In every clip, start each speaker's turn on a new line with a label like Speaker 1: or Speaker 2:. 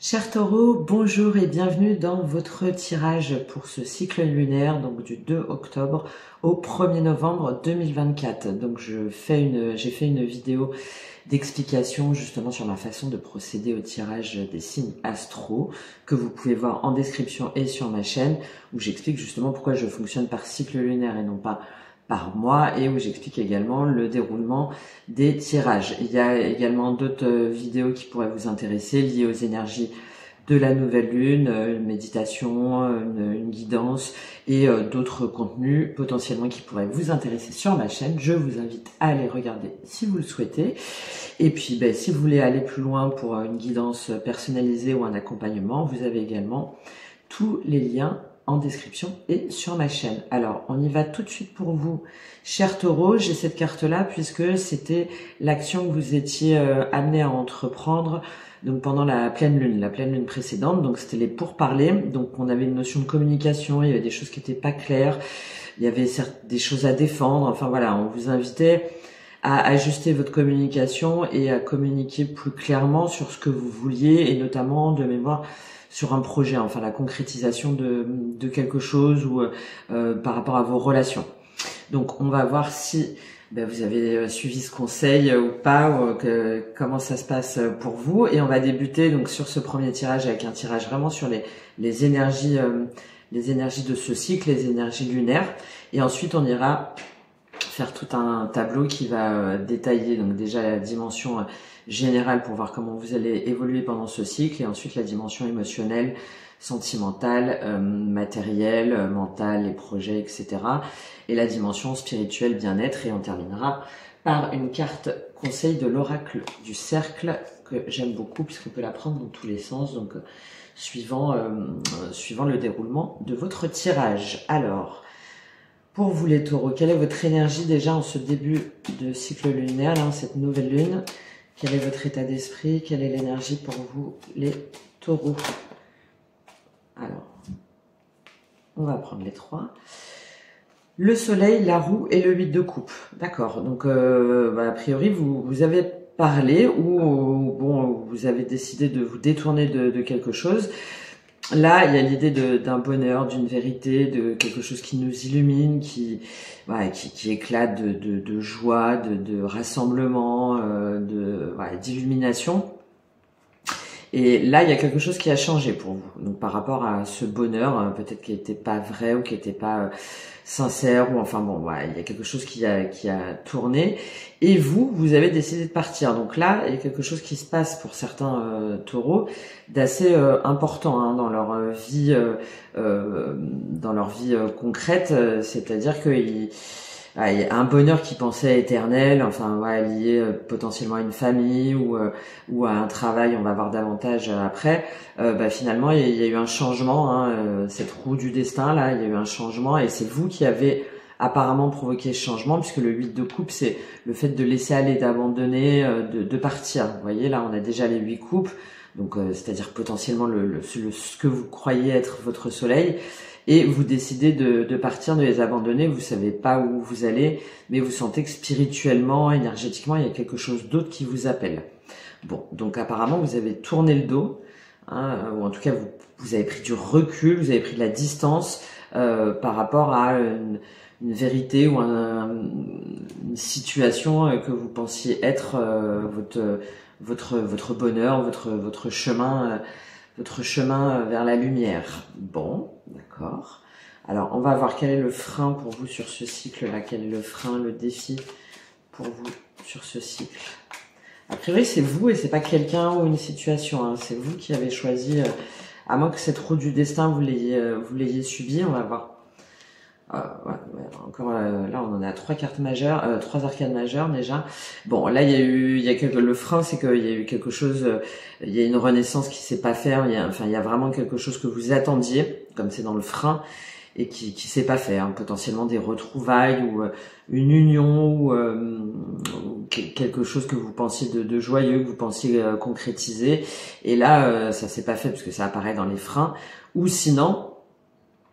Speaker 1: Chers taureaux, bonjour et bienvenue dans votre tirage pour ce cycle lunaire, donc du 2 octobre au 1er novembre 2024. Donc j'ai fait une vidéo d'explication justement sur ma façon de procéder au tirage des signes astro que vous pouvez voir en description et sur ma chaîne où j'explique justement pourquoi je fonctionne par cycle lunaire et non pas par mois, et où j'explique également le déroulement des tirages. Il y a également d'autres vidéos qui pourraient vous intéresser liées aux énergies de la nouvelle lune, une méditation, une guidance et d'autres contenus potentiellement qui pourraient vous intéresser sur ma chaîne. Je vous invite à aller regarder si vous le souhaitez. Et puis si vous voulez aller plus loin pour une guidance personnalisée ou un accompagnement, vous avez également tous les liens en description et sur ma chaîne. Alors, on y va tout de suite pour vous, chers taureaux. J'ai cette carte-là puisque c'était l'action que vous étiez amené à entreprendre donc pendant la pleine lune précédente. Donc, c'était les pourparlers. Donc, on avait une notion de communication, il y avait des choses qui n'étaient pas claires, il y avait des choses à défendre. Enfin, voilà, on vous invitait à ajuster votre communication et à communiquer plus clairement sur ce que vous vouliez, et notamment de mémoire sur un projet, enfin la concrétisation de quelque chose ou par rapport à vos relations. Donc on va voir si vous avez suivi ce conseil ou pas, ou comment ça se passe pour vous. Et on va débuter donc sur ce premier tirage avec un tirage vraiment sur les énergies de ce cycle, les énergies lunaires. Et ensuite on ira faire tout un tableau qui va détailler donc déjà la dimension générale pour voir comment vous allez évoluer pendant ce cycle, et ensuite la dimension émotionnelle, sentimentale, matérielle, mentale, les projets, etc. Et la dimension spirituelle, bien-être, et on terminera par une carte conseil de l'oracle du cercle que j'aime beaucoup puisqu'on peut la prendre dans tous les sens, donc suivant le déroulement de votre tirage. Alors, pour vous les taureaux, quelle est votre énergie déjà en ce début de cycle lunaire, là, cette nouvelle lune? Quel est votre état d'esprit? Quelle est l'énergie pour vous, les taureaux? Alors, on va prendre les trois. Le soleil, la roue et le 8 de coupe. D'accord, donc a priori, vous avez parlé ou bon, vous avez décidé de vous détourner de quelque chose. Là, il y a l'idée d'un bonheur, d'une vérité, de quelque chose qui nous illumine, qui éclate de joie, de rassemblement, d'illumination. Et là, il y a quelque chose qui a changé pour vous. Donc, par rapport à ce bonheur, peut-être qui n'était pas vrai ou qui n'était pas sincère, ou enfin bon, il y a quelque chose qui a tourné. Et vous avez décidé de partir. Donc là, il y a quelque chose qui se passe pour certains taureaux d'assez important dans leur vie, concrète. C'est-à-dire qu'il y a un bonheur qui pensait éternel, lié potentiellement à une famille ou à un travail, on va voir davantage après. Finalement, il y a eu un changement, cette roue du destin là, il y a eu un changement, et c'est vous qui avez apparemment provoqué ce changement, puisque le 8 de coupe, c'est le fait de laisser aller, d'abandonner, de partir. Vous voyez, là, on a déjà les 8 coupes, donc c'est-à-dire potentiellement ce que vous croyez être votre soleil. Et vous décidez de partir, de les abandonner. Vous savez pas où vous allez, mais vous sentez que spirituellement, énergétiquement, il y a quelque chose d'autre qui vous appelle. Bon, donc apparemment, vous avez tourné le dos, ou en tout cas, vous avez pris du recul, vous avez pris de la distance par rapport à une vérité ou une situation que vous pensiez être votre bonheur, votre chemin. Votre chemin vers la lumière. Bon, d'accord. Alors, on va voir quel est le frein pour vous sur ce cycle-là. Quel est le frein, le défi pour vous sur ce cycle? A priori, c'est vous et c'est pas quelqu'un ou une situation. C'est vous qui avez choisi, à moins que cette roue du destin vous l'ayez subie. On va voir. Encore là, on en a trois cartes majeures, trois arcanes majeures déjà. Bon, là, le frein, c'est qu'il y a eu quelque chose, il y a une renaissance qui s'est pas faire. Il y a vraiment quelque chose que vous attendiez, comme c'est dans le frein, et qui s'est pas fait. Potentiellement des retrouvailles ou une union ou quelque chose que vous pensiez de joyeux, que vous pensiez concrétiser. Et là, ça s'est pas fait parce que ça apparaît dans les freins. Ou sinon,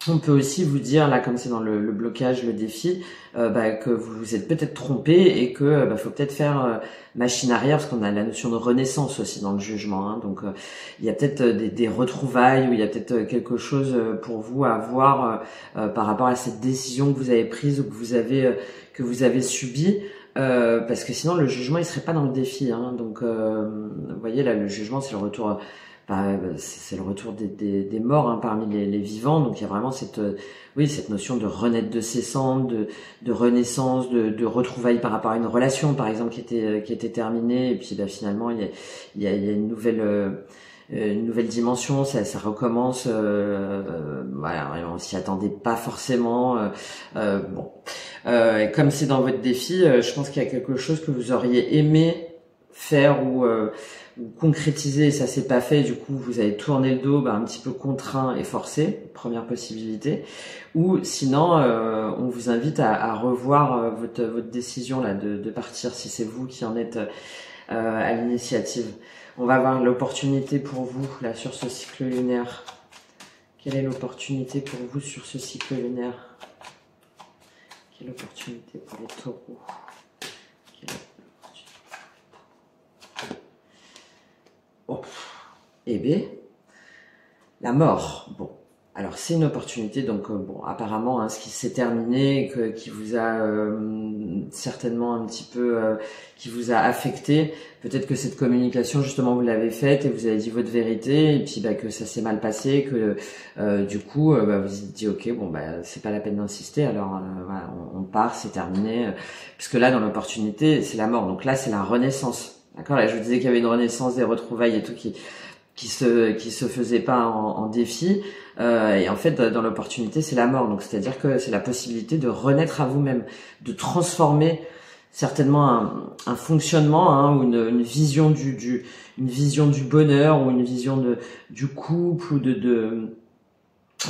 Speaker 1: On peut aussi vous dire, là, comme c'est dans le blocage, le défi, que vous vous êtes peut-être trompé et que faut peut-être faire machine arrière, parce qu'on a la notion de renaissance aussi dans le jugement. Hein. Donc, il y a peut-être des retrouvailles ou il y a peut-être quelque chose pour vous à voir par rapport à cette décision que vous avez prise ou que vous avez subie. Parce que sinon, le jugement, il serait pas dans le défi. Hein. Donc, vous voyez, là, le jugement, c'est le retour... c'est le retour des morts hein, parmi les vivants, donc il y a vraiment cette notion de renaître de ses cendres, de renaissance, de retrouvailles par rapport à une relation par exemple qui était terminée et puis finalement il y a une nouvelle dimension, ça recommence, voilà, on s'y attendait pas forcément, et comme c'est dans votre défi, je pense qu'il y a quelque chose que vous auriez aimé faire ou concrétiser, ça s'est pas fait, du coup vous avez tourné le dos, un petit peu contraint et forcé, première possibilité, ou sinon on vous invite à revoir votre décision là de partir si c'est vous qui en êtes à l'initiative. On va voir l'opportunité pour vous là sur ce cycle lunaire. Quelle est l'opportunité pour vous sur ce cycle lunaire? Quelle opportunité pour les taureaux? Oh. Eh bien, la mort. Bon, alors c'est une opportunité. Donc apparemment, hein, ce qui s'est terminé, qui vous a certainement un petit peu, qui vous a affecté. Peut-être que cette communication, justement, vous l'avez faite et vous avez dit votre vérité, et puis que ça s'est mal passé, que du coup, vous vous êtes dit ok, bon c'est pas la peine d'insister. Alors voilà, on part, c'est terminé. Puisque là, dans l'opportunité, c'est la mort. Donc là, c'est la renaissance. D'accord, là je vous disais qu'il y avait une renaissance des retrouvailles et tout qui se faisait pas en défi, et en fait dans l'opportunité c'est la mort, donc c'est-à-dire que c'est la possibilité de renaître à vous-même, de transformer certainement un fonctionnement hein, ou une vision une vision du bonheur ou une vision du couple ou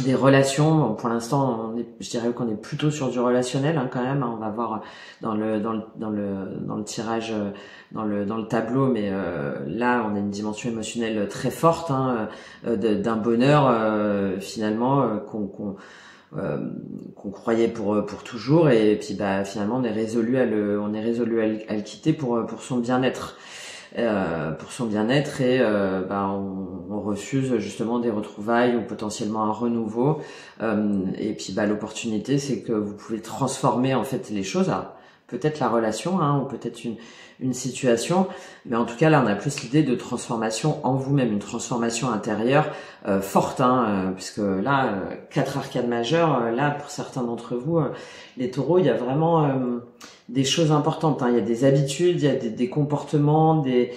Speaker 1: des relations. Bon, pour l'instant, je dirais qu'on est plutôt sur du relationnel hein, quand même. Hein, on va voir dans le tirage, dans le tableau, mais là, on a une dimension émotionnelle très forte hein, d'un bonheur finalement qu'on croyait pour toujours, et puis finalement on est résolu à le quitter pour son bien-être. Pour son bien-être et on refuse justement des retrouvailles ou potentiellement un renouveau, et puis l'opportunité c'est que vous pouvez transformer en fait les choses, peut-être la relation hein, ou peut-être une situation, mais en tout cas là on a plus l'idée de transformation en vous-même, une transformation intérieure forte hein, puisque là 4 arcades majeures, là pour certains d'entre vous les taureaux, il y a vraiment des choses importantes hein. Il y a des habitudes, il y a des comportements, des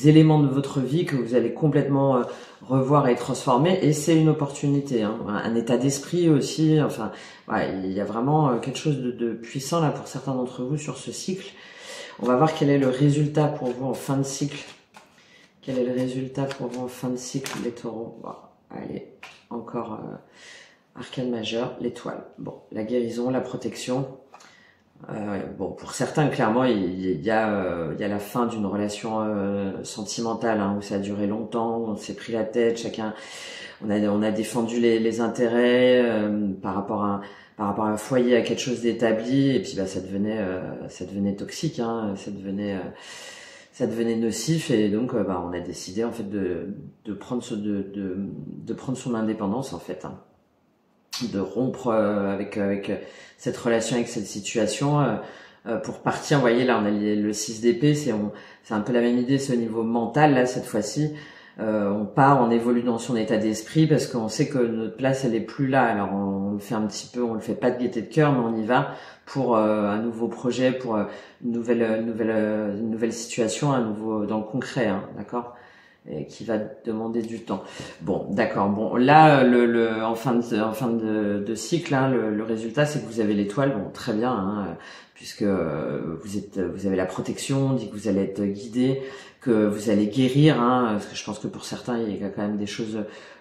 Speaker 1: éléments de votre vie que vous allez complètement revoir et transformer, et c'est une opportunité hein. Un état d'esprit aussi, enfin il y a vraiment quelque chose de puissant là pour certains d'entre vous sur ce cycle. On va voir quel est le résultat pour vous en fin de cycle. Quel est le résultat pour vous en fin de cycle les taureaux? Bon, allez, encore arcane majeure, l'étoile. Bon, la guérison, la protection. Bon, pour certains, clairement, il y a la fin d'une relation sentimentale hein, où ça a duré longtemps, on s'est pris la tête, chacun, on a défendu les intérêts par rapport à un foyer, à quelque chose d'établi, et puis ça devenait toxique, hein, ça devenait nocif, et donc on a décidé en fait de prendre son indépendance en fait. Hein. De rompre avec cette relation, avec cette situation pour partir. Vous voyez là on a le 6 d'épée, c'est un peu la même idée, c'est au niveau mental là cette fois-ci. On part, on évolue dans son état d'esprit parce qu'on sait que notre place elle est plus là, alors on le fait un petit peu, on le fait pas de gaieté de cœur, mais on y va pour un nouveau projet, pour une nouvelle situation, un nouveau dans le concret hein, d'accord, et qui va demander du temps. Bon, d'accord. Bon, là, en fin de cycle, hein, le résultat, c'est que vous avez l'étoile. Bon, très bien, hein, puisque vous avez la protection, on dit que vous allez être guidé, que vous allez guérir, hein, parce que je pense que pour certains, il y a quand même des choses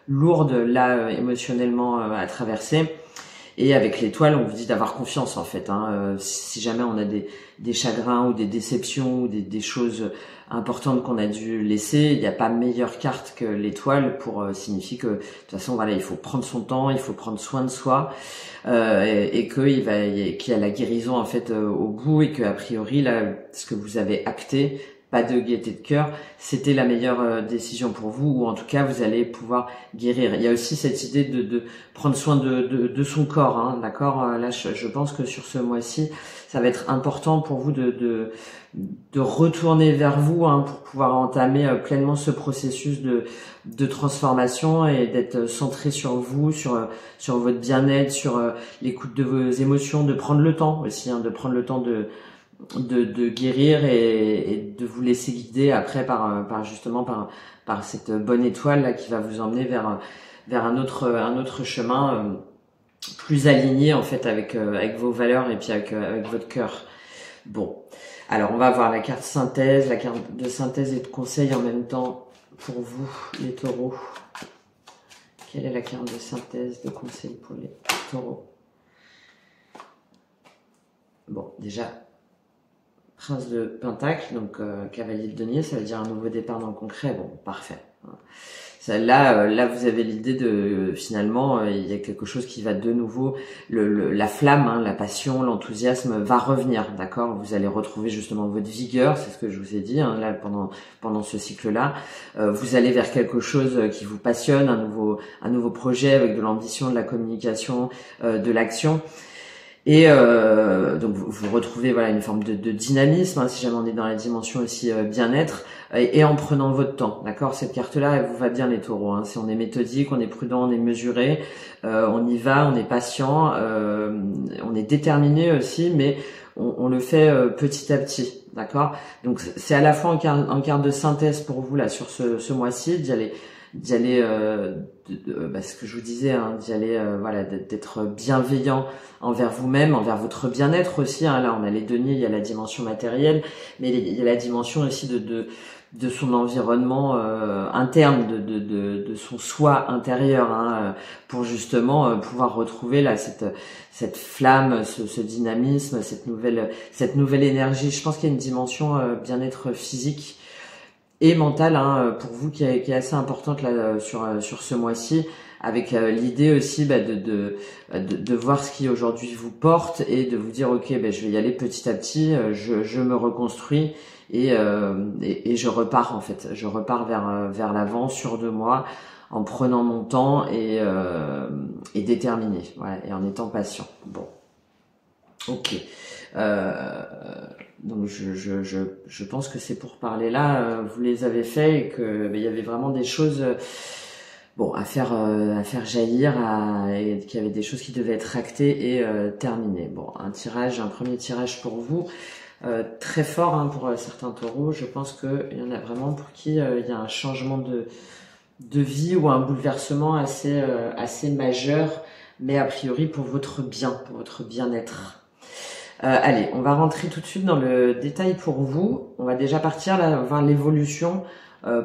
Speaker 1: lourdes là, émotionnellement à traverser. Et avec l'étoile, on vous dit d'avoir confiance en fait. Hein. Si jamais on a des chagrins ou des déceptions ou des choses importantes qu'on a dû laisser, il n'y a pas meilleure carte que l'étoile pour signifier que de toute façon voilà, il faut prendre son temps, il faut prendre soin de soi et qu'il y a la guérison en fait au bout et que a priori là, ce que vous avez acté, pas de gaieté de cœur, c'était la meilleure décision pour vous, ou en tout cas vous allez pouvoir guérir. Il y a aussi cette idée de prendre soin de son corps, hein, d'accord. Là je pense que sur ce mois-ci ça va être important pour vous de retourner vers vous, hein, pour pouvoir entamer pleinement ce processus de transformation et d'être centré sur vous, sur votre bien-être, sur l'écoute de vos émotions, de prendre le temps aussi, hein, de prendre le temps de guérir et de vous laisser guider après par cette bonne étoile là qui va vous emmener vers un autre chemin plus aligné en fait avec vos valeurs et puis avec votre cœur. Bon, alors on va voir la carte synthèse, la carte de synthèse et de conseil en même temps pour vous les taureaux. Quelle est la carte de synthèse de conseil pour les taureaux? Bon, déjà Prince de Pentacle, donc cavalier de denier, ça veut dire un nouveau départ dans le concret. Bon, parfait. Là, vous avez l'idée de finalement, il y a quelque chose qui va de nouveau, la flamme, hein, la passion, l'enthousiasme va revenir, d'accord. Vous allez retrouver justement votre vigueur, c'est ce que je vous ai dit, hein, là pendant ce cycle-là. Vous allez vers quelque chose qui vous passionne, un nouveau projet avec de l'ambition, de la communication, de l'action. Et donc vous retrouvez voilà une forme de dynamisme, hein, si jamais on est dans la dimension aussi bien-être, et en prenant votre temps, d'accord. Cette carte-là, elle vous va bien les taureaux, hein. Si on est méthodique, on est prudent, on est mesuré, on y va, on est patient, on est déterminé aussi, mais on le fait petit à petit, d'accord. Donc c'est à la fois en carte de synthèse pour vous là sur ce mois-ci, d'y aller ce que je vous disais, hein, d'y aller voilà, d'être bienveillant envers vous-même, envers votre bien-être aussi, hein. Là on a les deniers, il y a la dimension matérielle, mais il y a la dimension aussi de son environnement interne, de son soi intérieur, hein, pour justement pouvoir retrouver là cette flamme, ce dynamisme, cette nouvelle énergie. Je pense qu'il y a une dimension bien-être physique et mentale, hein, pour vous qui est assez importante là sur ce mois-ci, avec l'idée aussi de voir ce qui aujourd'hui vous porte et de vous dire ok, je vais y aller petit à petit, je me reconstruis et je repars en fait, je repars vers l'avant, sûr de moi, en prenant mon temps et déterminé, voilà, et en étant patient. Bon, ok. Donc je pense que ces pourparlers là, vous les avez faits et que il y avait vraiment des choses à faire jaillir, et qu'il y avait des choses qui devaient être actées et terminées. Bon, un premier tirage pour vous, très fort, hein, pour certains taureaux. Je pense qu'il y en a vraiment pour qui il y a un changement de vie ou un bouleversement assez majeur, mais a priori pour votre bien-être. Allez, on va rentrer tout de suite dans le détail pour vous. On va déjà partir là, voir l'évolution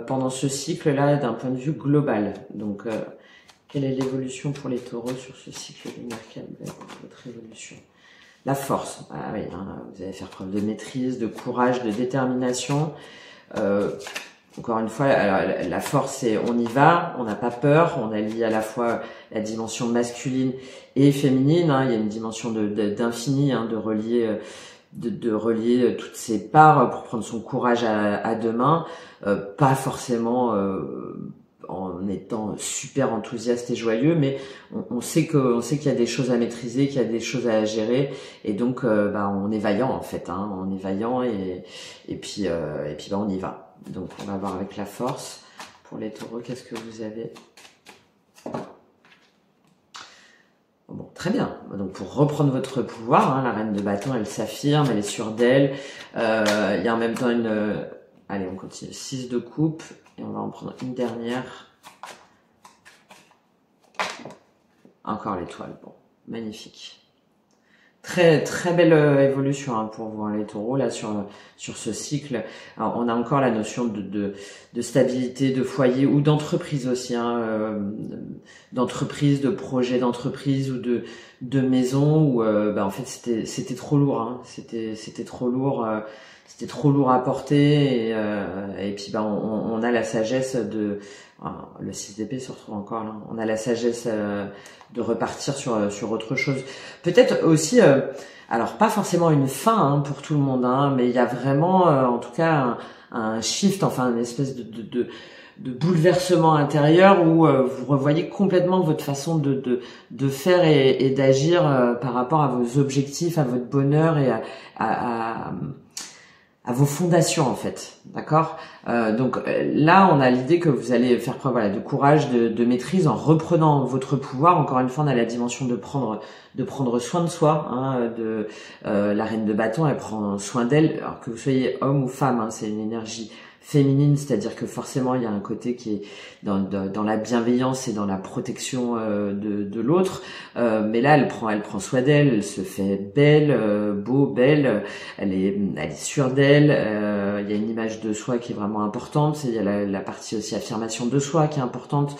Speaker 1: pendant ce cycle-là d'un point de vue global. Donc, quelle est l'évolution pour les taureaux sur ce cycle lunaire? Quelle va être votre évolution? La force. Ah oui, hein, vous allez faire preuve de maîtrise, de courage, de détermination. Encore une fois, alors, la force, c'est on y va, on n'a pas peur, on allie à la fois la dimension masculine et féminine, hein. Il y a une dimension d'infini, hein, de relier toutes ces parts pour prendre son courage à deux mains, pas forcément en étant super enthousiaste et joyeux, mais on sait qu'il y a des choses à maîtriser, qu'il y a des choses à gérer, et donc on est vaillant en fait, hein, on est vaillant et puis on y va. Donc on va voir avec la force. Pour les taureaux, qu'est-ce que vous avez? Bon, très bien. Donc pour reprendre votre pouvoir, hein, la reine de bâton, elle s'affirme, elle est sûre d'elle. Il y a en même temps allez, on continue. 6 de coupe. Et on va en prendre une dernière. Encore l'étoile. Bon, magnifique. Très très belle évolution hein, pour vous hein, les taureaux là sur ce cycle. Alors, on a encore la notion de stabilité, de foyer ou d'entreprise aussi, hein, d'entreprise, de projet d'entreprise ou de maison où en fait c'était trop lourd, hein, c'était trop lourd. C'était trop lourd à porter et puis on a la sagesse de le 6 d'épée se retrouve encore là. On a la sagesse de repartir sur autre chose. Peut-être aussi alors pas forcément une fin hein, pour tout le monde hein, mais il y a vraiment en tout cas un shift, enfin une espèce de bouleversement intérieur où vous revoyez complètement votre façon de faire et d'agir par rapport à vos objectifs, à votre bonheur et à vos fondations en fait, d'accord. Donc là, on a l'idée que vous allez faire preuve voilà, de courage, de maîtrise en reprenant votre pouvoir. Encore une fois, on a la dimension de prendre soin de soi. Hein, la reine de bâton, elle prend soin d'elle, alors que vous soyez homme ou femme. Hein, c'est une énergie féminine, c'est-à-dire que forcément il y a un côté qui est dans la bienveillance et dans la protection de l'autre, mais là elle prend soin d'elle, elle se fait belle, belle, elle est sûre d'elle, il y a une image de soi qui est vraiment importante, il y a la partie aussi affirmation de soi qui est importante.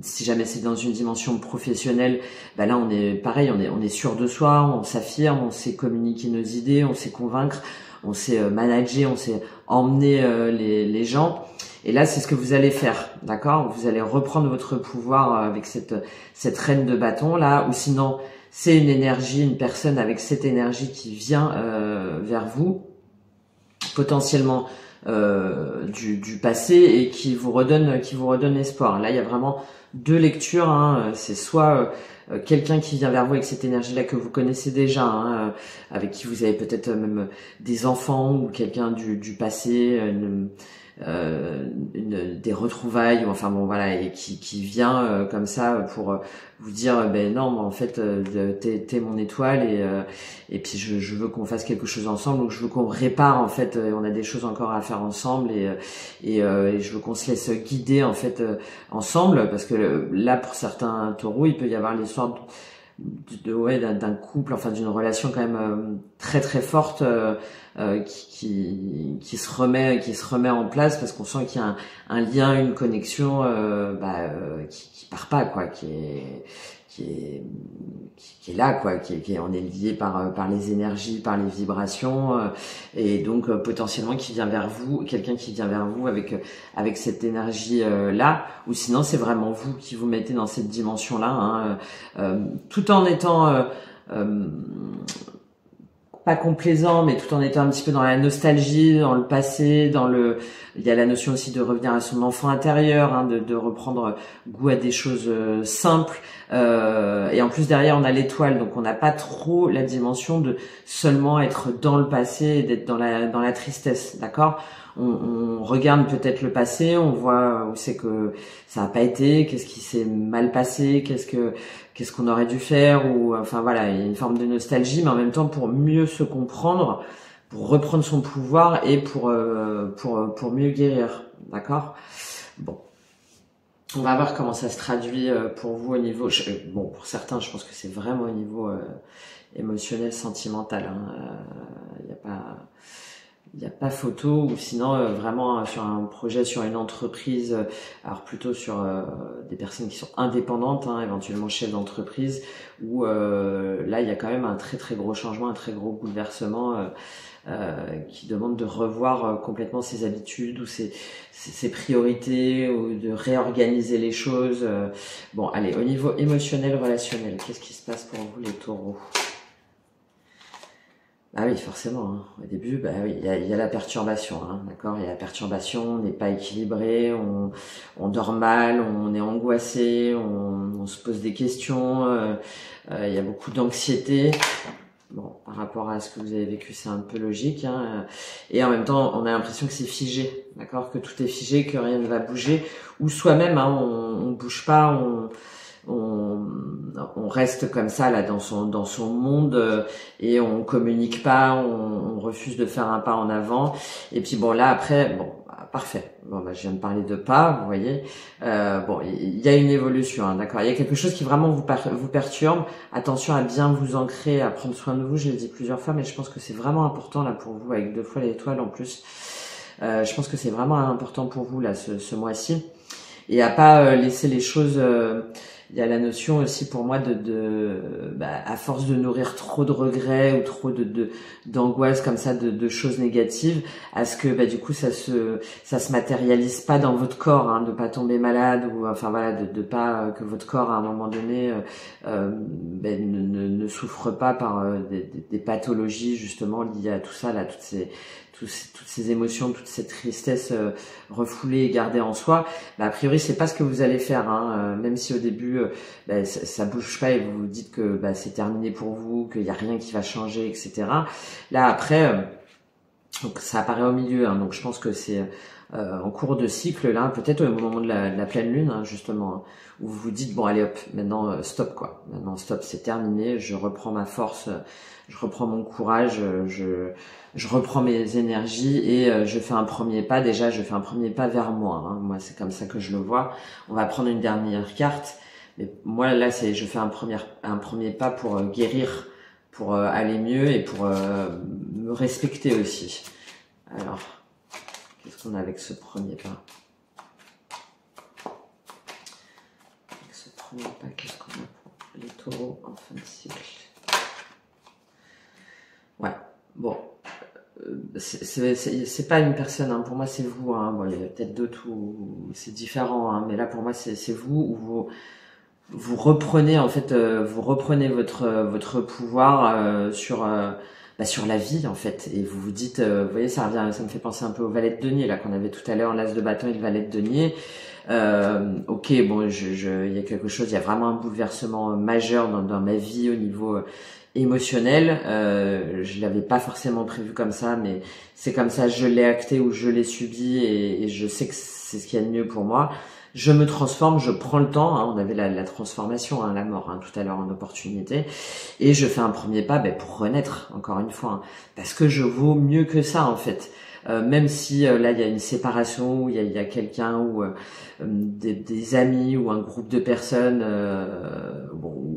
Speaker 1: Si jamais c'est dans une dimension professionnelle, là on est pareil, on est sûr de soi, on s'affirme, on sait communiquer nos idées, on sait convaincre, on sait manager, on sait emmener les gens. Et là, c'est ce que vous allez faire, d'accord? Vous allez reprendre votre pouvoir avec cette reine de bâton là, ou sinon c'est une énergie, une personne avec cette énergie qui vient vers vous, potentiellement du passé et qui vous redonne espoir. Là, il y a vraiment deux lectures. Hein. C'est soit quelqu'un qui vient vers vous avec cette énergie-là que vous connaissez déjà, hein, avec qui vous avez peut-être même des enfants ou quelqu'un du passé, des retrouvailles, ou enfin bon voilà, et qui vient comme ça pour vous dire non, mais en fait t'es mon étoile et puis je veux qu'on fasse quelque chose ensemble, ou je veux qu'on répare en fait, on a des choses encore à faire ensemble et je veux qu'on se laisse guider en fait ensemble, parce que là pour certains taureaux il peut y avoir l'histoire d'un couple, enfin d'une relation quand même très très forte qui se remet en place, parce qu'on sent qu'il y a un lien, une connexion qui part pas quoi, qui est là quoi, on est lié par les énergies, par les vibrations et donc potentiellement qui vient vers vous, quelqu'un qui vient vers vous avec cette énergie là, ou sinon c'est vraiment vous qui vous mettez dans cette dimension là, hein, tout en étant pas complaisant, mais tout en étant un petit peu dans la nostalgie, dans le passé, il y a la notion aussi de revenir à son enfant intérieur, hein, de reprendre goût à des choses simples. Et en plus derrière on a l'étoile, donc on n'a pas trop la dimension de seulement être dans le passé et d'être dans la tristesse, d'accord. On regarde peut-être le passé, on voit où c'est que ça n'a pas été, qu'est-ce qui s'est mal passé, qu'est-ce qu'on aurait dû faire, ou enfin voilà, il y a une forme de nostalgie, mais en même temps pour mieux se comprendre, pour reprendre son pouvoir et pour mieux guérir, d'accord. Bon, on va voir comment ça se traduit pour vous au niveau. Bon, pour certains, je pense que c'est vraiment au niveau émotionnel, sentimental. Il n'y a pas photo, ou sinon vraiment sur un projet, sur une entreprise, alors plutôt sur des personnes qui sont indépendantes, hein, éventuellement chefs d'entreprise, où là il y a quand même un très très gros changement, un très gros bouleversement qui demande de revoir complètement ses habitudes ou ses priorités, ou de réorganiser les choses. Bon, allez, au niveau émotionnel, relationnel, qu'est-ce qui se passe pour vous les taureaux? Ah oui, forcément. Hein. Au début, oui, il y a la perturbation, hein, d'accord. Il y a la perturbation, on n'est pas équilibré, on dort mal, on est angoissé, on se pose des questions. Il y a beaucoup d'anxiété. Bon, par rapport à ce que vous avez vécu, c'est un peu logique. Hein. Et en même temps, on a l'impression que c'est figé, d'accord, que tout est figé, que rien ne va bouger, ou soi-même, hein, on bouge pas, on reste comme ça là dans son monde et on communique pas, on refuse de faire un pas en avant. Et puis bon là après, bon parfait. Bon, bah, je viens de parler de pas, vous voyez. Bon, il y a une évolution, hein, d'accord. Il y a quelque chose qui vraiment vous perturbe. Attention à bien vous ancrer, à prendre soin de vous. Je l'ai dit plusieurs fois, mais je pense que c'est vraiment important là pour vous, avec 2 fois l'étoile en plus. Je pense que c'est vraiment important pour vous là ce mois-ci. Et à pas laisser les choses. Il y a la notion aussi pour moi à force de nourrir trop de regrets ou trop d'angoisse comme ça, de choses négatives, à ce que du coup ça se matérialise pas dans votre corps, hein, de pas tomber malade ou enfin voilà, de pas que votre corps à un moment donné ne souffre pas par des pathologies justement liées à tout ça là, toutes ces émotions, toute cette tristesse refoulée et gardée en soi. A priori c'est pas ce que vous allez faire, hein, même si au début ça bouge pas et vous vous dites que c'est terminé pour vous, qu'il y a rien qui va changer, etc. Là après donc ça apparaît au milieu, hein, donc je pense que c'est en cours de cycle là, peut-être au moment de la pleine lune, hein, justement, hein, où vous vous dites bon allez hop, maintenant stop quoi, maintenant stop, c'est terminé, je reprends ma force, je reprends mon courage, je reprends mes énergies et je fais un premier pas. Déjà, je fais un premier pas vers moi, hein. Moi, c'est comme ça que je le vois. On va prendre une dernière carte. Mais moi, là, je fais un premier pas pour guérir, pour aller mieux et pour me respecter aussi. Alors, qu'est-ce qu'on a avec ce premier pas? Avec ce premier pas, qu'est-ce qu'on a pour les taureaux en fin de cycle? Ouais, bon. C'est pas une personne, hein. Pour moi c'est vous, hein. Bon, il y a peut-être d'autres où c'est différent, hein. Mais là pour moi c'est vous, où vous reprenez en fait vous reprenez votre pouvoir sur la vie en fait, et vous vous dites vous voyez, ça me fait penser un peu au valet de denier là qu'on avait tout à l'heure, l'as de bâton et le valet de denier. Ok, bon, il y a quelque chose, il y a vraiment un bouleversement majeur dans ma vie au niveau émotionnel. Je l'avais pas forcément prévu comme ça, mais c'est comme ça, je l'ai acté ou je l'ai subi, et je sais que c'est ce qu'il y a de mieux pour moi. Je me transforme, je prends le temps, hein, on avait la transformation, hein, la mort, hein, tout à l'heure en opportunité, et je fais un premier pas pour renaître, encore une fois, hein, parce que je vaux mieux que ça en fait. Même si là il y a une séparation, ou il y a quelqu'un ou des amis ou un groupe de personnes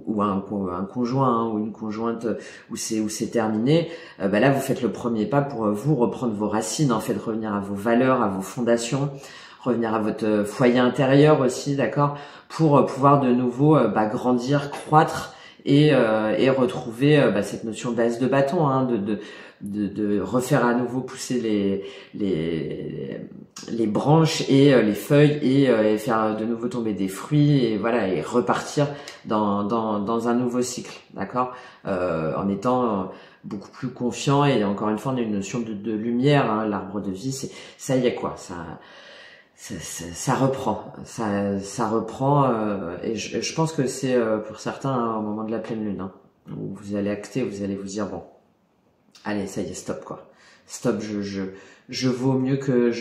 Speaker 1: ou un conjoint, hein, ou une conjointe où c'est terminé, là vous faites le premier pas pour vous reprendre vos racines en fait, revenir à vos valeurs, à vos fondations, revenir à votre foyer intérieur aussi, d'accord, pour pouvoir de nouveau grandir, croître et retrouver cette notion d'as de bâton, hein, de refaire à nouveau pousser les branches et les feuilles et faire de nouveau tomber des fruits, et voilà, et repartir dans un nouveau cycle, d'accord, en étant beaucoup plus confiant. Et encore une fois on a une notion de lumière, hein, l'arbre de vie, ça y est quoi, ça reprend, ça reprend, et je pense que c'est pour certains, hein, au moment de la pleine lune, hein, où vous allez acter, vous allez vous dire bon, allez, ça y est, stop quoi, stop, je vaux mieux que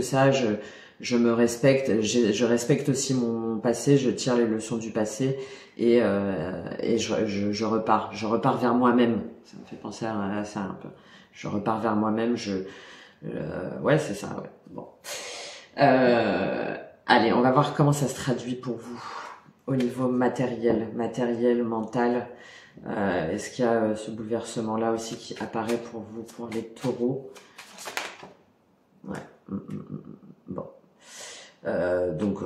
Speaker 1: ça, je me respecte, je respecte aussi mon passé, je tire les leçons du passé, et je repars vers moi-même. Ça me fait penser à ça un peu. Je repars vers moi-même, ouais, c'est ça, ouais. Bon. Allez, on va voir comment ça se traduit pour vous au niveau matériel, mental. Est-ce qu'il y a ce bouleversement-là aussi qui apparaît pour vous, pour les taureaux? Ouais. Bon. Donc,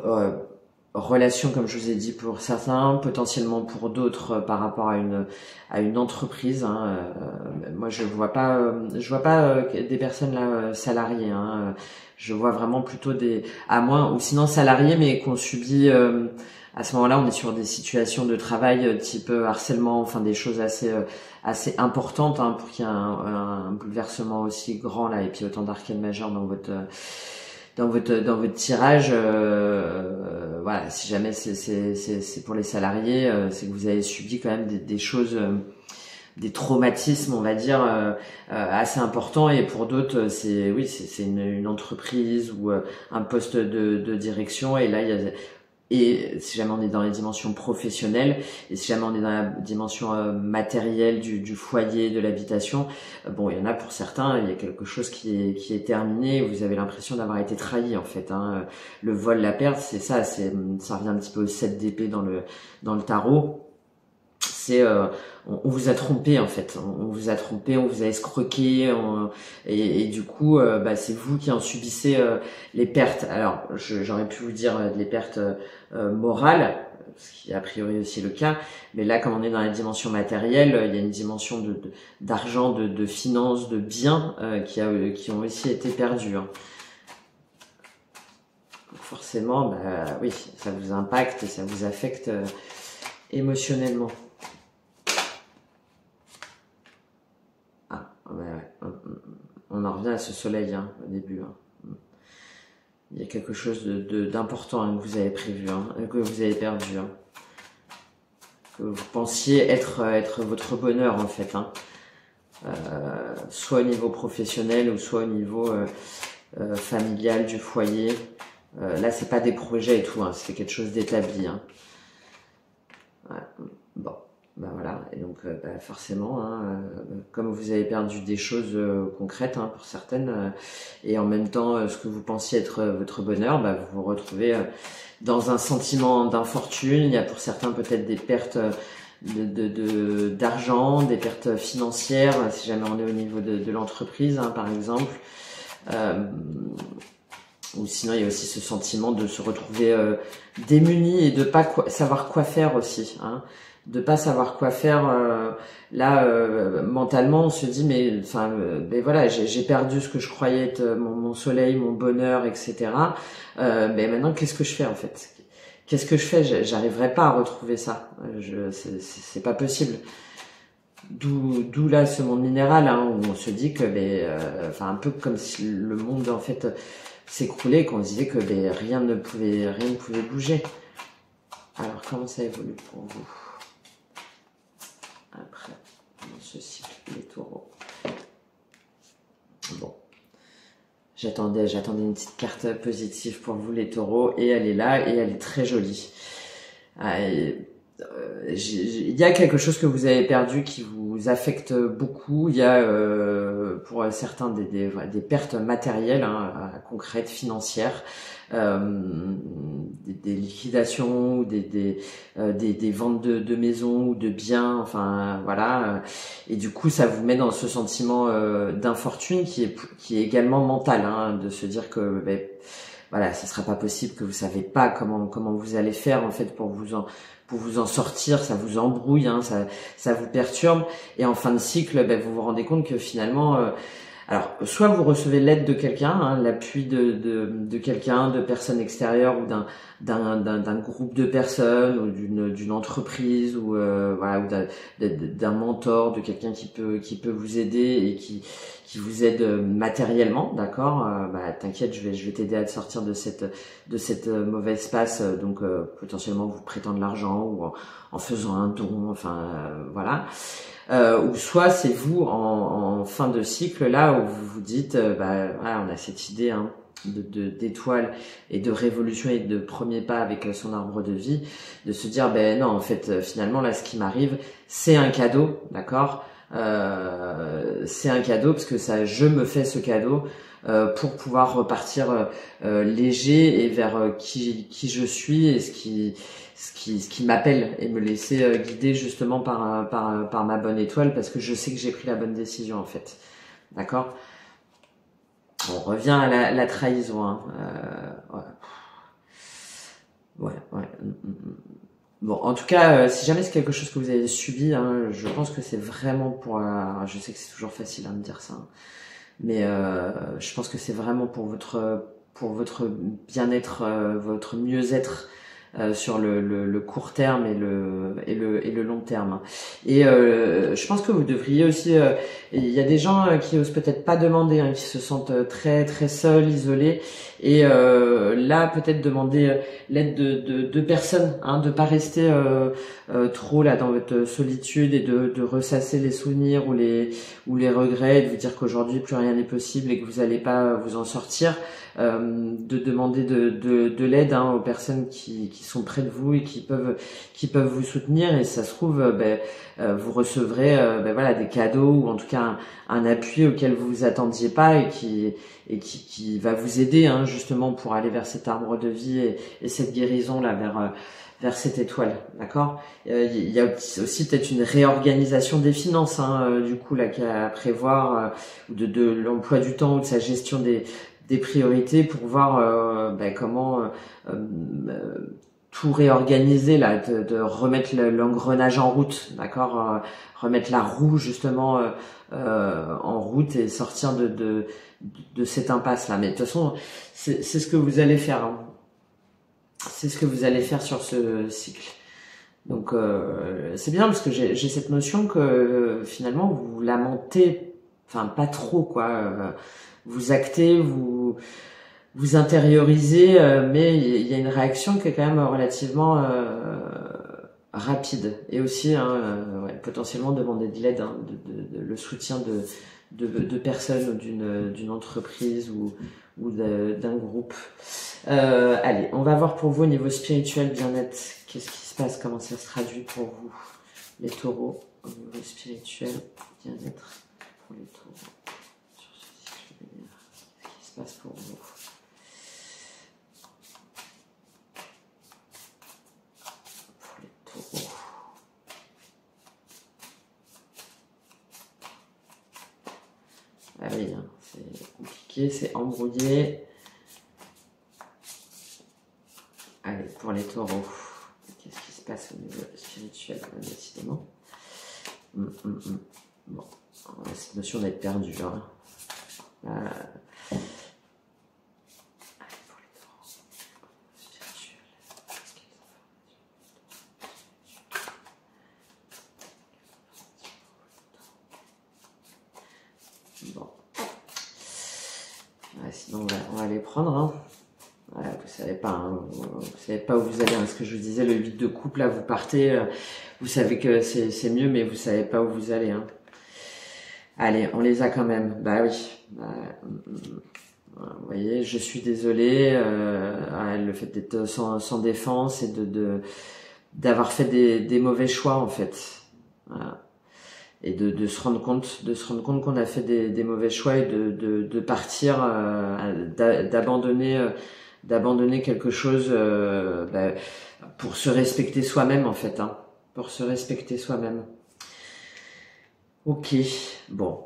Speaker 1: relation, comme je vous ai dit, pour certains, potentiellement pour d'autres, par rapport à une entreprise, hein. Moi, je vois pas des personnes là salariées, hein. Je vois vraiment plutôt à moins, ou sinon salariés, mais qu'on subit. À ce moment-là, on est sur des situations de travail type harcèlement, enfin des choses assez importantes, hein, pour qu'il y ait un bouleversement aussi grand là, et puis autant d'arcades majeures dans votre tirage. Voilà, si jamais c'est pour les salariés, c'est que vous avez subi quand même des choses, des traumatismes, on va dire, assez importants. Et pour d'autres, c'est une entreprise ou un poste de direction, et là il y a Et si jamais on est dans les dimensions professionnelles, et si jamais on est dans la dimension matérielle du foyer, de l'habitation, bon, il y en a pour certains, il y a quelque chose qui est terminé, vous avez l'impression d'avoir été trahi en fait. Hein. Le vol, la perte, c'est ça, ça revient un petit peu au 7 d'épée dans le tarot. C'est on vous a trompé en fait, on vous a trompé, on vous a escroqué, et du coup c'est vous qui en subissez les pertes. Alors j'aurais pu vous dire les pertes morales, ce qui est a priori aussi le cas, mais là comme on est dans la dimension matérielle, il y a une dimension d'argent, de finances, de biens qui ont aussi été perdus. Hein. Donc forcément, oui, ça vous impacte et ça vous affecte émotionnellement. On en revient à ce soleil hein, au début. Hein. Il y a quelque chose d'important hein, que vous avez prévu, hein, que vous avez perdu. Hein. Que vous pensiez être votre bonheur en fait. Hein. Soit au niveau professionnel ou soit au niveau familial du foyer. Là, c'est pas des projets et tout, hein, c'est quelque chose d'établi. Hein. Ouais. Bon. Voilà, et donc forcément, hein, comme vous avez perdu des choses concrètes hein, pour certaines, et en même temps ce que vous pensiez être votre bonheur, vous vous retrouvez dans un sentiment d'infortune. Il y a pour certains peut-être des pertes d'argent, des pertes financières, si jamais on est au niveau de l'entreprise hein, par exemple. Ou sinon il y a aussi ce sentiment de se retrouver démuni et de pas savoir quoi faire aussi. Hein. De pas savoir quoi faire mentalement on se dit mais voilà j'ai perdu ce que je croyais être mon soleil, mon bonheur, etc. Mais maintenant qu'est-ce que je fais en fait? Qu'est-ce que je fais? J'arriverai pas à retrouver ça. C'est pas possible. D'où là ce monde minéral hein, où on se dit que un peu comme si le monde en fait s'écroulait, qu'on se disait que rien ne pouvait bouger. Alors comment ça évolue pour vous? Après, dans ce cycle, les taureaux. Bon. J'attendais une petite carte positive pour vous, les taureaux, et elle est là, et elle est très jolie. Il y a quelque chose que vous avez perdu qui vous affecte beaucoup. Il y a, pour certains, des pertes matérielles, hein, concrètes, financières. Des liquidations ou des ventes de maisons ou de biens, enfin voilà, et du coup ça vous met dans ce sentiment d'infortune qui est également mental hein, de se dire que voilà, ce sera pas possible, que vous savez pas comment vous allez faire en fait pour vous en sortir, ça vous embrouille, hein, ça vous perturbe, et en fin de cycle vous vous rendez compte que finalement alors, soit vous recevez l'aide de quelqu'un, hein, l'appui de quelqu'un, de personnes extérieures ou d'un groupe de personnes ou d'une entreprise ou voilà, ou d'un mentor, de quelqu'un qui peut vous aider et qui vous aide matériellement, d'accord. T'inquiète, je vais t'aider à te sortir de cette mauvaise passe, donc potentiellement vous prêtant de l'argent ou en faisant un don, enfin voilà. Ou soit c'est vous en fin de cycle là où vous vous dites voilà, on a cette idée hein, d'étoile et de révolution et de premier pas avec son arbre de vie, de se dire non en fait finalement là ce qui m'arrive c'est un cadeau, d'accord, c'est un cadeau parce que je me fais ce cadeau pour pouvoir repartir léger et vers qui je suis et ce qui m'appelle, et me laisser guider justement par ma bonne étoile, parce que je sais que j'ai pris la bonne décision en fait, d'accord. On revient à la trahison hein. Ouais. Bon, en tout cas, si jamais c'est quelque chose que vous avez subi, hein, je pense que c'est vraiment pour je sais que c'est toujours facile de dire ça, hein, mais je pense que c'est vraiment pour votre bien-être, votre mieux-être sur le court terme et le long terme. Et je pense que vous devriez aussi, il y a des gens qui osent peut-être pas demander, hein, qui se sentent très très seuls, isolés, et là peut-être demander l'aide de personnes, hein, de pas rester trop là dans votre solitude et de ressasser les souvenirs ou les regrets, et de vous dire qu'aujourd'hui plus rien n'est possible et que vous allez pas vous en sortir. De demander de l'aide hein, aux personnes qui sont près de vous et qui peuvent vous soutenir, et ça se trouve vous recevrez voilà, des cadeaux, ou en tout cas un appui auquel vous vous attendiez pas, et qui va vous aider, hein, justement, pour aller vers cet arbre de vie et cette guérison là, vers cette étoile, d'accord. Il y a aussi peut-être une réorganisation des finances, hein, du coup là, qu'à prévoir, de l'emploi du temps, ou de sa gestion des priorités, pour voir comment tout réorganiser là, de remettre l'engrenage en route, d'accord, remettre la roue justement en route, et sortir de cette impasse là. Mais de toute façon, c'est ce que vous allez faire, hein. C'est ce que vous allez faire sur ce cycle. Donc c'est bien, parce que j'ai cette notion que finalement vous lamentez, enfin pas trop quoi, vous actez, vous intériorisez, mais il y a une réaction qui est quand même relativement rapide, et aussi potentiellement demander de l'aide, hein, le soutien de personnes, ou d'une entreprise, ou d'un groupe. Allez, on va voir pour vous au niveau spirituel, bien-être, qu'est-ce qui se passe, comment ça se traduit pour vous, les taureaux, au niveau spirituel, bien-être pour les taureaux sur ce cycle lunaire. Qu'est-ce qui se passe pour vous? Pour les taureaux. Ah oui, hein, c'est compliqué, c'est embrouillé. Allez, pour les taureaux, qu'est-ce qui se passe au niveau spirituel, décidément. Bon, on a cette notion d'être perdu, hein. Allez, pour les taureaux, spirituel. Bon. Ouais, sinon, on va les prendre, hein. Voilà, vous savez pas, hein, vous savez pas où vous allez, hein. Ce que je vous disais, le vide de couple, là, vous partez, vous savez que c'est mieux, mais vous savez pas où vous allez, hein. Allez, on les a quand même. Bah oui. Vous voyez, je suis désolée, le fait d'être sans défense, et d'avoir fait des mauvais choix, en fait. Voilà. Et de se rendre compte qu'on a fait des mauvais choix, et de partir, d'abandonner quelque chose, pour se respecter soi-même, en fait, hein, pour se respecter soi-même. Ok, bon.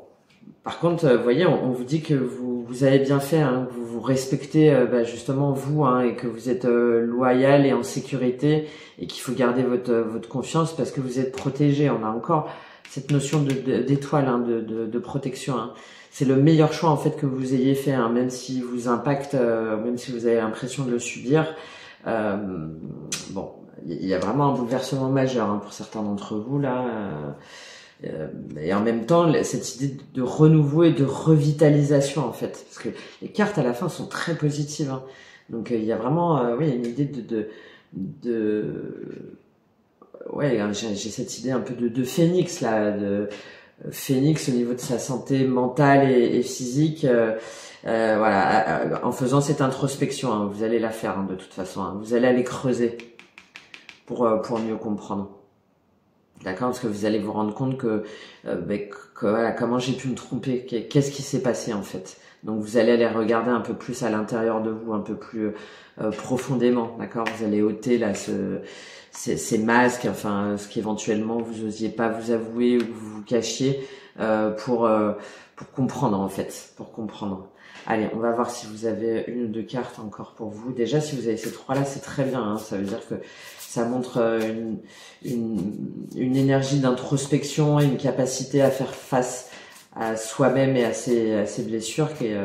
Speaker 1: Par contre, vous voyez, on vous dit que vous avez bien fait, hein, que vous respectez justement vous, hein, et que vous êtes loyal et en sécurité, et qu'il faut garder votre confiance, parce que vous êtes protégé. On a encore cette notion d'étoile, hein, de protection, hein. C'est le meilleur choix, en fait, que vous ayez fait, hein, même si vous impacte, même si vous avez l'impression de le subir. Bon, il y a vraiment un bouleversement majeur, hein, pour certains d'entre vous là. Et en même temps, cette idée de renouveau et de revitalisation, en fait, parce que les cartes à la fin sont très positives, hein. Donc il y a vraiment, oui, une idée ouais, j'ai cette idée un peu de phénix là, de phénix au niveau de sa santé mentale et physique. Voilà, en faisant cette introspection, hein, vous allez la faire, hein, de toute façon, hein, vous allez aller creuser pour mieux comprendre. D'accord, parce que vous allez vous rendre compte que voilà, comment j'ai pu me tromper, qu'est-ce qui s'est passé, en fait. Donc vous allez aller regarder un peu plus à l'intérieur de vous, un peu plus profondément, d'accord. Vous allez ôter là ces masques, enfin ce qu'éventuellement vous osiez pas vous avouer, ou vous vous cachiez, pour comprendre, en fait, pour comprendre. Allez, on va voir si vous avez une ou deux cartes encore pour vous. Déjà, si vous avez ces trois là, c'est très bien, hein, ça veut dire que ça montre une énergie d'introspection, et une capacité à faire face à soi-même et à ses blessures, qui est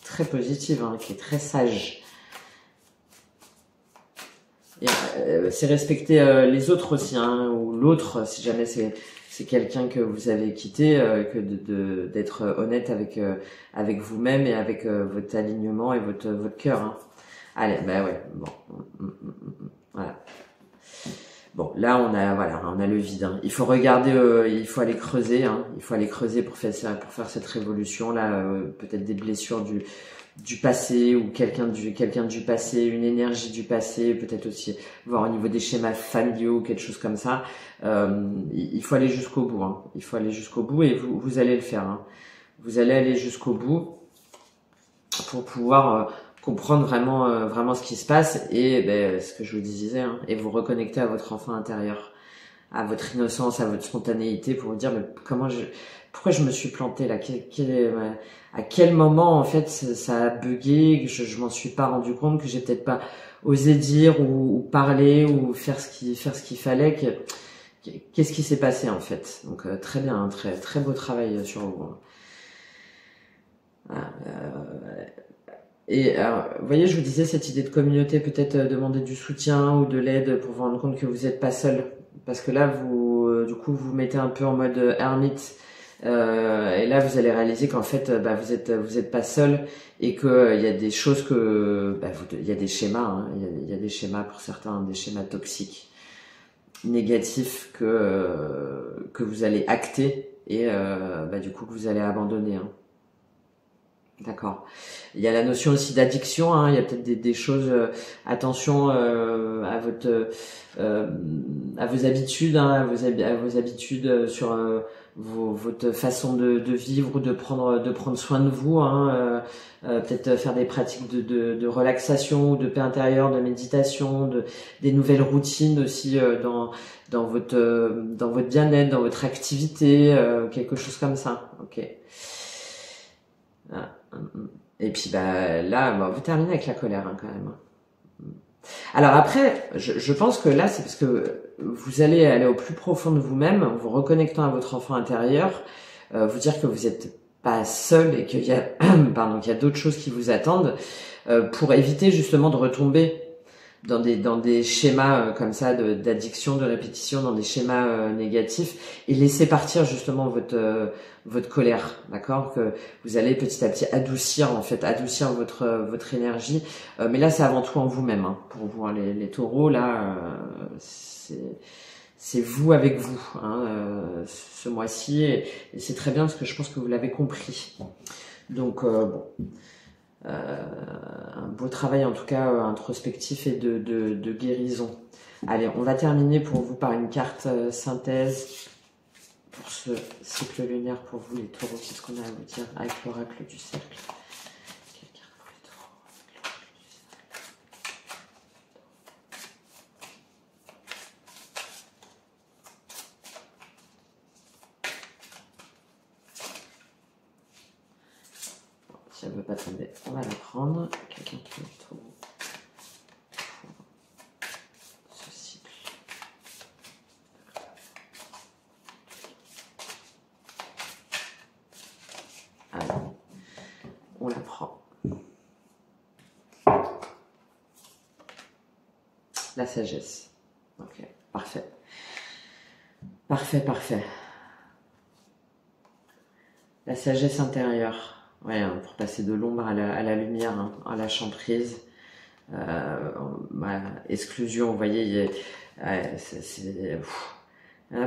Speaker 1: très positive, hein, qui est très sage. Et c'est respecter les autres aussi, hein, ou l'autre, si jamais c'est quelqu'un que vous avez quitté, que d'être honnête avec vous-même, et avec votre alignement et votre cœur, hein. Allez, ouais, bon, voilà. Bon, là on a le vide, hein. Il faut regarder, il faut aller creuser, hein. Il faut aller creuser pour faire cette révolution là, peut-être des blessures du passé ou quelqu'un du passé, une énergie du passé, peut-être aussi voir au niveau des schémas familiaux, quelque chose comme ça. Il faut aller jusqu'au bout, hein. Il faut aller jusqu'au bout et vous allez le faire, hein. Vous allez aller jusqu'au bout pour pouvoir comprendre vraiment ce qui se passe et ce que je vous disais, hein, et vous reconnecter à votre enfant intérieur, à votre innocence, à votre spontanéité, pour vous dire mais pourquoi je me suis plantée là, à quel moment en fait ça a bugué, que je m'en suis pas rendu compte, que j'ai peut-être pas osé dire ou parler ou faire ce qu'il fallait, qu'est-ce qui s'est passé en fait. Donc très bien, hein, très beau travail sur vous. Et alors, vous voyez, je vous disais cette idée de communauté, peut-être demander du soutien ou de l'aide pour vous rendre compte que vous n'êtes pas seul, parce que là du coup vous mettez un peu en mode ermite. Et là, vous allez réaliser qu'en fait, vous êtes pas seul et que il y a des choses il y a des schémas, hein, il y a des schémas pour certains, des schémas toxiques, négatifs que vous allez acter et du coup que vous allez abandonner, hein. D'accord. Il y a la notion aussi d'addiction, hein. Il y a peut-être des choses. Attention à vos habitudes, hein, à vos habitudes sur votre façon de vivre ou de prendre soin de vous, hein. Peut-être faire des pratiques de relaxation, de paix intérieure, de méditation, des nouvelles routines aussi dans votre bien-être, dans votre activité, quelque chose comme ça. Ok. Et puis là, vous terminez avec la colère, hein, quand même. Alors après, je pense que là, c'est parce que vous allez aller au plus profond de vous-même, en vous reconnectant à votre enfant intérieur, vous dire que vous n'êtes pas seul et qu'il y a, qu'il y a d'autres choses qui vous attendent, pour éviter justement de retomber dans des schémas comme ça d'addiction, de répétition, dans des schémas négatifs, et laisser partir justement votre colère, d'accord, que vous allez petit à petit adoucir votre énergie, mais là c'est avant tout en vous-même, hein, pour vous, hein, les taureaux là, c'est vous avec vous, hein, ce mois-ci, et c'est très bien parce que je pense que vous l'avez compris. Donc un beau travail en tout cas introspectif et de guérison. Allez, on va terminer pour vous par une carte synthèse pour ce cycle lunaire pour vous les taureaux. Qu'est-ce qu'on a à vous dire avec l'oracle du cercle? Quelle carte pour les taureaux avec l'oracle du cercle? Si elle ne veut pas tomber, on va la prendre. Quelqu'un qui est trop pour ce cycle. Allez, on la prend. La sagesse. Ok, parfait. Parfait. La sagesse intérieure. Ouais, hein, pour passer de l'ombre à la lumière, hein, à lâcher prise, exclusion, vous voyez,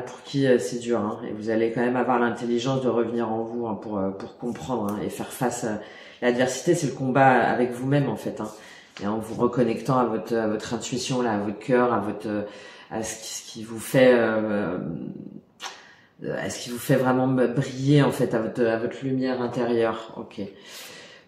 Speaker 1: pour qui c'est dur, hein, et vous allez quand même avoir l'intelligence de revenir en vous, hein, pour comprendre, hein, et faire face à l'adversité. C'est le combat avec vous-même en fait, hein, et en vous reconnectant à votre intuition là, à votre cœur, à ce qui vous fait est-ce qu'il vous fait vraiment briller en fait à votre lumière intérieure? Ok.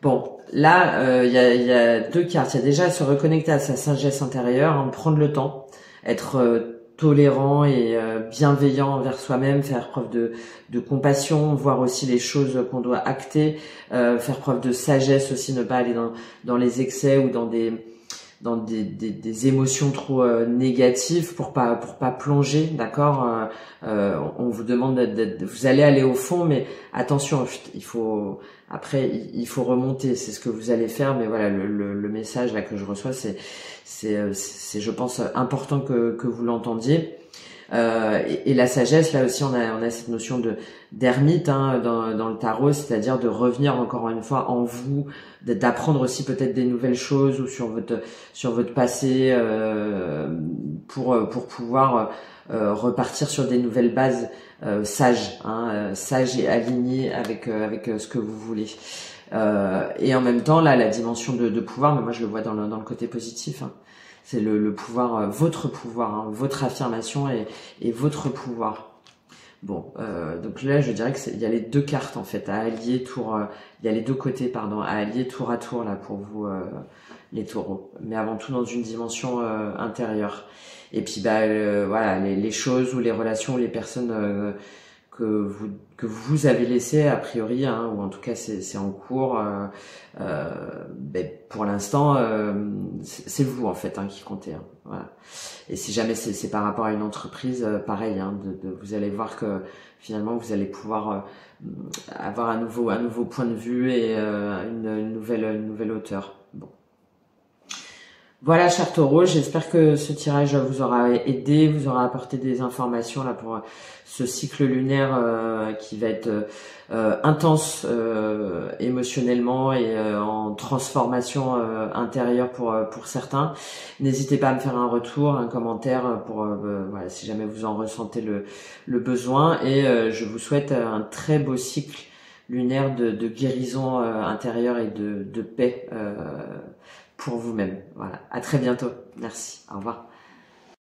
Speaker 1: Bon, là, il y a deux cartes. Il y a déjà se reconnecter à sa sagesse intérieure, hein, prendre le temps, être tolérant et bienveillant envers soi-même, faire preuve de compassion, voir aussi les choses qu'on doit acter, faire preuve de sagesse aussi, ne pas aller dans les excès ou dans des émotions trop négatives pour pas plonger, d'accord. On vous demande vous allez aller au fond, mais attention, il faut remonter, c'est ce que vous allez faire, mais voilà, le message là que je reçois, c'est je pense important que vous l'entendiez. Et la sagesse, là aussi on a cette notion d'ermite, hein, dans le tarot, c'est-à-dire de revenir encore une fois en vous, d'apprendre aussi peut-être des nouvelles choses ou sur votre passé, pour pouvoir repartir sur des nouvelles bases, sages, hein, sages et alignées avec ce que vous voulez. Et en même temps, là, la dimension de pouvoir, mais moi je le vois dans le côté positif, hein. C'est le pouvoir, votre pouvoir, hein, votre affirmation et votre pouvoir. Bon, donc là, je dirais que il y a les deux cartes en fait à allier il y a les deux côtés, pardon, à allier tour à tour là pour vous les taureaux, mais avant tout dans une dimension intérieure. Et puis voilà, les choses ou les relations ou les personnes que vous avez laissées a priori, hein, ou en tout cas c'est en cours. Pour l'instant, c'est vous en fait, hein, qui comptez. Hein, voilà. Et si jamais c'est par rapport à une entreprise, pareil, hein, vous allez voir que finalement vous allez pouvoir avoir un nouveau point de vue et une nouvelle hauteur. Bon. Voilà, chers taureaux, j'espère que ce tirage vous aura aidé, vous aura apporté des informations là pour ce cycle lunaire qui va être intense émotionnellement et en transformation intérieure pour certains. N'hésitez pas à me faire un retour, un commentaire pour voilà, si jamais vous en ressentez le besoin. Et je vous souhaite un très beau cycle lunaire de guérison intérieure et de paix pour vous-même. Voilà. À très bientôt. Merci. Au revoir.